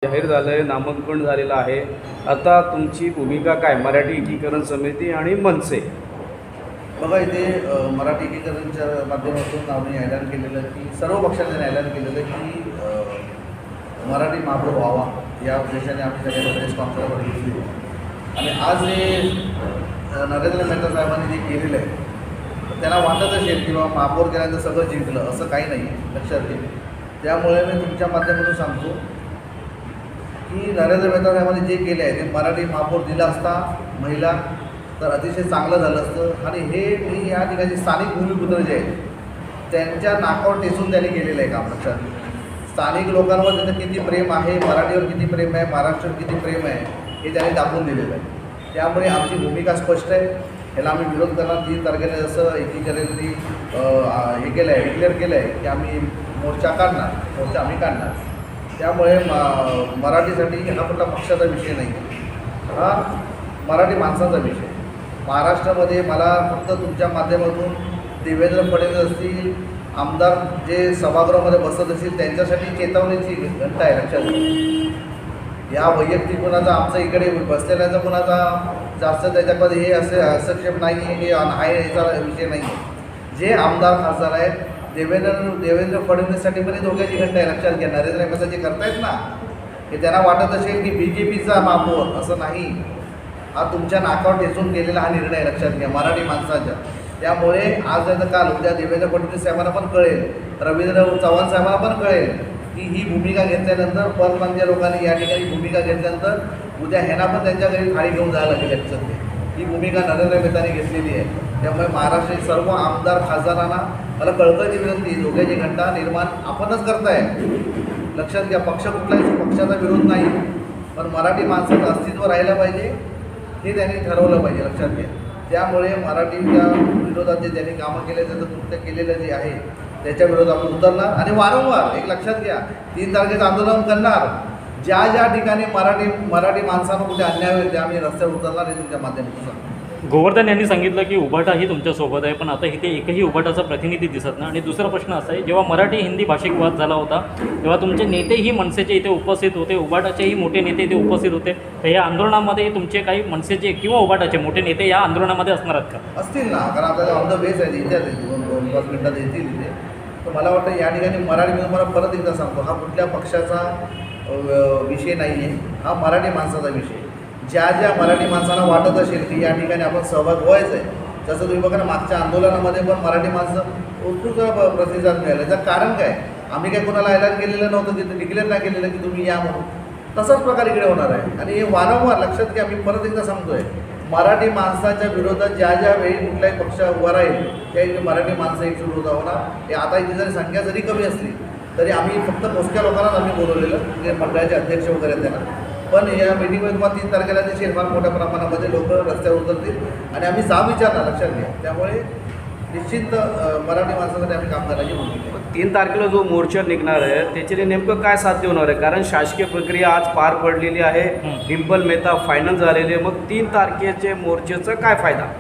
जाहीर झालंय, नामांकन झालेलं आहे. आता तुमची भूमिका काय? मराठी एकीकरण समिती आणि मनसे. बघा इथे मराठी एकीकरणच्या माध्यमातून आम्ही ऐलान केलेलं की सर्व पक्षांनी ऐलान केलेलं की मराठी महापौर व्हावा या उद्देशाने आम्ही सगळ्यांना प्रेस कॉन्फरन्स घेतली. आणि आज जे नरेंद्र मेहता साहेबांनी जे केलेलं आहे त्यांना वाटत असेल की बाबा महापौर केल्यानंतर सगळं जिंकलं, असं काही नाही आहे, लक्षात घे. त्यामुळे मी तुमच्या माध्यमातून सांगतो की नरेंद्र मेहता साहेबांनी जे केले आहे ते मराठी महापौर दिला असता महिला तर अतिशय चांगलं झालं असतं. आणि हे मी या ठिकाणी स्थानिक भूमिपुत्र जे आहेत त्यांच्या नाकावर टेचून त्यांनी केलेलं आहे काम. लक्षात स्थानिक लोकांवर त्याचं किती प्रेम आहे, मराठीवर किती प्रेम आहे, महाराष्ट्रावर किती प्रेम आहे हे त्यांनी दाखवून दिलेलं आहे. त्यामुळे आमची भूमिका स्पष्ट आहे. ह्याला आम्ही विरोध करणार. 3 तारखेला जसं एकीकरणनी हे केलं आहे, डिक्लेअर केलं आहे की आम्ही मोर्चा काढणार, मोर्चा आम्ही काढणार. त्यामुळे मराठीसाठी हा कुठला पक्षाचा विषय नाही, हा मराठी माणसाचा विषय. महाराष्ट्रामध्ये मला फक्त तुमच्या माध्यमातून देवेंद्र फडणवीस असतील, आमदार जे सभागृहामध्ये बसत असतील त्यांच्यासाठी चेतावणीची घंटा आहे. लक्षात या वैयक्तिक कोणाचा आमचा इकडे बसलेल्याचा कोणाचा जास्त त्याच्यामध्ये हे असे हस्तक्षेप नाही आहे, हे आहे याचा विषय नाही आहे. जे आमदार खासदार आहेत देवेंद्र फडणवीससाठी पण दोघांची घंटा आहे. लक्षात घ्या. नरेंद्र मोदी जे करतायत ना हे त्यांना वाटत असेल की BJPचा महापौर, असं नाही. हा तुमच्या नाकावर टेचून केलेला हा निर्णय, लक्षात घ्या, मराठी माणसाच्या. त्यामुळे आज नाही तर काल उद्या देवेंद्र फडणवीस साहेबांना पण कळेल, रवींद्र चव्हाण साहेबांना पण कळेल की ही भूमिका घेतल्यानंतर परमान्य लोकांनी या ठिकाणी भूमिका घेतल्यानंतर उद्या ह्यांना पण त्यांच्या घरी थाळी घेऊन जायला लागेल. लक्षात घ्या, ही भूमिका नरेंद्र मेहतांनी घेतलेली आहे. त्यामुळे महाराष्ट्रातील सर्व आमदार खासदारांना मला कळकळीची विनंती, दोघांची घंटा निर्माण आपणच करताय. लक्षात घ्या, पक्ष कुठलाही पक्षाचा विरोध नाही, पण मराठी माणसाचं अस्तित्व राहिलं पाहिजे हे त्यांनी ठरवलं पाहिजे. लक्षात घ्या. त्यामुळे मराठीच्या विरोधात जे त्यांनी कामं केले त्याचं कृत्य केलेलं जे आहे त्याच्या विरोधात आपण उतरणार आणि वारंवार एक लक्षात घ्या 3 तारखेचं आंदोलन करणार. ज्या ज्या ठिकाणी मराठी माणसांना कुठे अन्याय होईल त्या आम्ही रस्त्यावर उतरणार हे तुमच्या माध्यमातून सांगतो. गोवर्धन यांनी सांगितलं की उभाटा ही तुमच्यासोबत आहे, पण आता इथे एकही उभाटाचा प्रतिनिधी दिसत नाही. आणि दुसरा प्रश्न असा आहे, जेव्हा मराठी हिंदी भाषिक वाद झाला होता तेव्हा तुमचे नेतेही मनसेचे इथे उपस्थित होते, उभाटाचेही मोठे नेते इथे उपस्थित होते. तर या आंदोलनामध्ये तुमचे काही मनसेचे किंवा उभाटाचे मोठे नेते या आंदोलनामध्ये असणार आहेत का? असतील ना, कारण आपल्याला ऑन द बेस आहे, इथे 2-5 मिनिटात येतील इथे. तर मला वाटतं या ठिकाणी मराठी मी तुम्हाला परत एकदा सांगतो, हा कुठल्या पक्षाचा विषय नाही आहे, हा मराठी माणसाचा विषय. ज्या ज्या मराठी माणसांना वाटत असेल की या ठिकाणी आपण सहभाग व्हायचं आहे, जसं तुम्ही बघा ना मागच्या आंदोलनामध्ये पण मराठी माणसं उत्कृष्ट प्रतिसाद मिळाला. याचं कारण काय, आम्ही काय कोणाला ऐलान केलेलं नव्हतं, तिथं डिक्लेअर नाही केलेलं की तुम्ही या म्हणून. तसाच प्रकार इकडे होणार आहे. आणि हे वारंवार लक्षात घ्या, मी परत एकदा सांगतोय, मराठी माणसाच्या विरोधात ज्या ज्या वेळी कुठल्याही पक्ष उभा राहील त्यावेळी मराठी माणसं एक विरोध होणार. हे आता इथे जरी संख्या जरी कमी असली तरी आम्ही फक्त मोजक्या लोकांनाच आम्ही बोलवलेलं, जे मंडळाचे अध्यक्ष वगैरे आहेत त्यांना. पण या मीटिंगमध्ये तुम्हाला 3 तारखेला दिसेल फार मोठ्या प्रमाणामध्ये लोक रस्त्यावर उतरतील आणि आम्ही जाब विचारणार. लक्षात घ्या. त्यामुळे निश्चित मराठी माणसासाठी आम्ही काम करण्याची भूमिका आहे. 3 तारखेला जो मोर्चा निघणार आहे त्याच्याने नेमकं काय साध्य होणार आहे? कारण शासकीय प्रक्रिया आज पार पडलेली आहे, डिंपल मेहता फायनल झालेली आहे. मग 3 तारखेचे मोर्चेचा काय फायदा?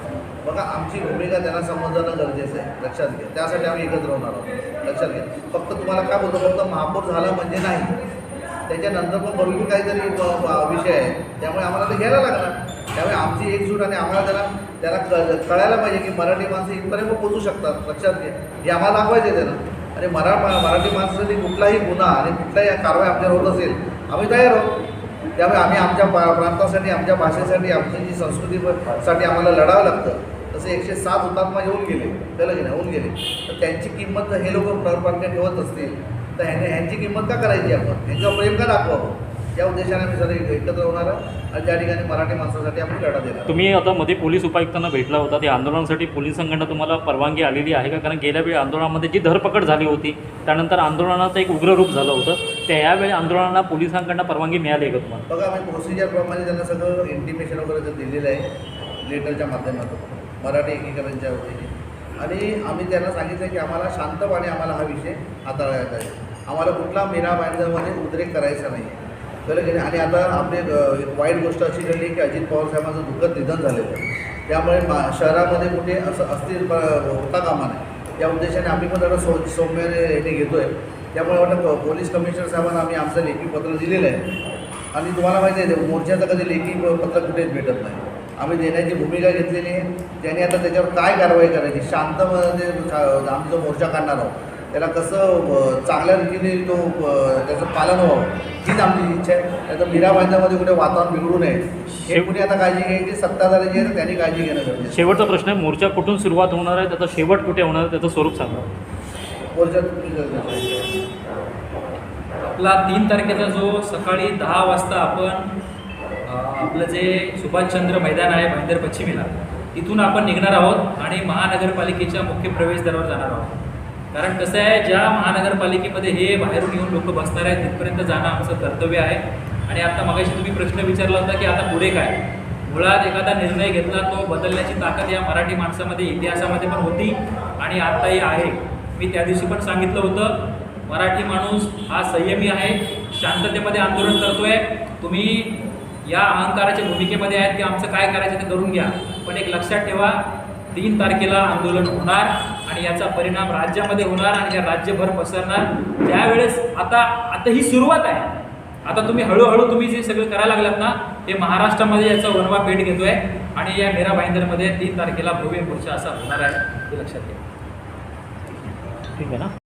बघा, आमची भूमिका त्यांना समजणं गरजेचं आहे. लक्षात घ्या. त्यासाठी आम्ही एकत्र होणार आहोत. लक्षात घ्या. फक्त तुम्हाला काय बोलतो, फक्त महापौर झाला म्हणजे नाही, त्याच्यानंतर पण भरपूर काहीतरी विषय आहे. त्यामुळे आम्हाला ते घ्यायला लागणार. त्यामुळे आमची एकजूट आणि आम्हाला त्याला कळायला पाहिजे की मराठी माणसं इथपर्यंत पोहोचू शकतात. लक्षात घ्या. हे आम्हाला दाखवायचे त्यांना. आणि मराठी माणसासाठी कुठलाही गुन्हा आणि कुठलाही कारवाई आमच्यावर होत असेल आम्ही तयार आहोत. त्यामुळे आम्ही आमच्या प्रांतासाठी, आमच्या भाषेसाठी, आमची जी संस्कृतीसाठी आम्हाला लढावं लागतं. तसे 107 हुतात्मा येऊन गेले, त्याला की नाही होऊन गेले. तर त्यांची किंमत हे लोक प्रकट ठेवत असतील तर ह्यांची किंमत का करायची आपण, ह्यांचं प्रेम का दाखवावं, या उद्देशाने आम्ही सगळे एकत्र होणार आणि त्या ठिकाणी मराठी माणसासाठी आपण लढा देणार. तुम्ही आता मध्ये पोलीस उपायुक्तांना भेटला होता, त्या आंदोलनासाठी पोलिसांकडनं तुम्हाला परवानगी आलेली आहे का? कारण गेल्या वेळी आंदोलनामध्ये जी धरपकड झाली होती त्यानंतर आंदोलनाचं एक उग्र रूप झालं होतं, त्या यावेळी आंदोलनाला पोलिसांकडनं परवानगी मिळाली आहे का तुम्हाला? बघा, आम्ही प्रोसिजरप्रमाणे त्यांना सगळं इंटिमेशन वगैरे दिलेलं आहे लेटरच्या माध्यमातून मराठी एकीकरणच्या वतीने. आणि आम्ही त्यांना सांगितलं की आम्हाला शांतपणे आम्हाला हा विषय हाताळायचा आहे. आम्हाला कुठला मीरा भाईंदरमध्ये उद्रेक करायचा नाही. कळलं की नाही. आणि आता आपली एक वाईट गोष्ट अशी घडली की अजित पवार साहेबांचं दुःखद निधन झालेलं आहे. त्यामुळे शहरामध्ये कुठे असं अस्थिर होता कामा नये, या उद्देशाने आम्ही पण जरा सौम्याने हे घेतो आहे. त्यामुळे वाटतं पोलीस कमिशनर साहेबांना आम्ही आमचं लेखी पत्र दिलेलं आहे आणि तुम्हाला माहिती आहे मोर्चाचं कधी लेखी पत्र कुठेच भेटत नाही. आम्ही देण्याची भूमिका घेतलेली आहे. त्यांनी आता त्याच्यावर काय कारवाई करायची, शांतमध्ये आम्ही जो मोर्चा काढणार आहोत त्याला कसं चांगल्या रीतीने तो त्याचं पालन व्हावं हीच आमची इच्छा आहे. त्याचं मीरा भाईंदरमध्ये कुठे वातावरण बिघडू नये हे कुठे आता काळजी घ्यायची सत्ताधारी जे आहे त्यांनी काळजी घेणं गरजेचं आहे. शेवटचा प्रश्न आहे, मोर्चा कुठून सुरुवात होणार आहे, त्याचा शेवट कुठे होणार आहे, त्याचं स्वरूप सांगा. मोर्चा तुम्ही आपला 3 तारखेचा जो सकाळी 10 वाजता आपण आपलं जे सुभाषचंद्र मैदान आहे भाईंदर पश्चिमेला तिथून आपण निघणार आहोत आणि महानगरपालिकेच्या मुख्य प्रवेशद्वारावर जाणार आहोत. कारण कसं आहे, ज्या महानगरपालिकेमध्ये हे बाहेरून येऊन लोक बसणार आहेत तिथपर्यंत जाणं आमचं कर्तव्य आहे. आणि आता मगाशी तुम्ही प्रश्न विचारला होता की आता पुढे काय. मुळात एखादा निर्णय घेतला तो बदलण्याची ताकद या मराठी माणसामध्ये इतिहासामध्ये पण होती आणि आत्ताही आहे. मी त्या दिवशी पण सांगितलं होतं, मराठी माणूस हा संयमी आहे, शांततेमध्ये आंदोलन करतोय. तुम्ही या अहंकाराच्या भूमिकेमध्ये आहेत की आमचं काय करायचं ते करून घ्या, पण एक लक्षात ठेवा 3 तारखेला आंदोलन होणार आणि याचा परिणाम राज्यामध्ये होणार आणि या राज्यभर पसरणार. त्यावेळेस आता ही सुरुवात आहे. आता तुम्ही हळूहळू तुम्ही जे सगळं करायला लागलात ना हे महाराष्ट्रामध्ये याचा वनवा पेट घेतोय आणि या मीरा भाईंदरमध्ये 3 तारखेला भव्य मोर्चा असा होणार आहे हे लक्षात घ्या. ठीक आहे ना.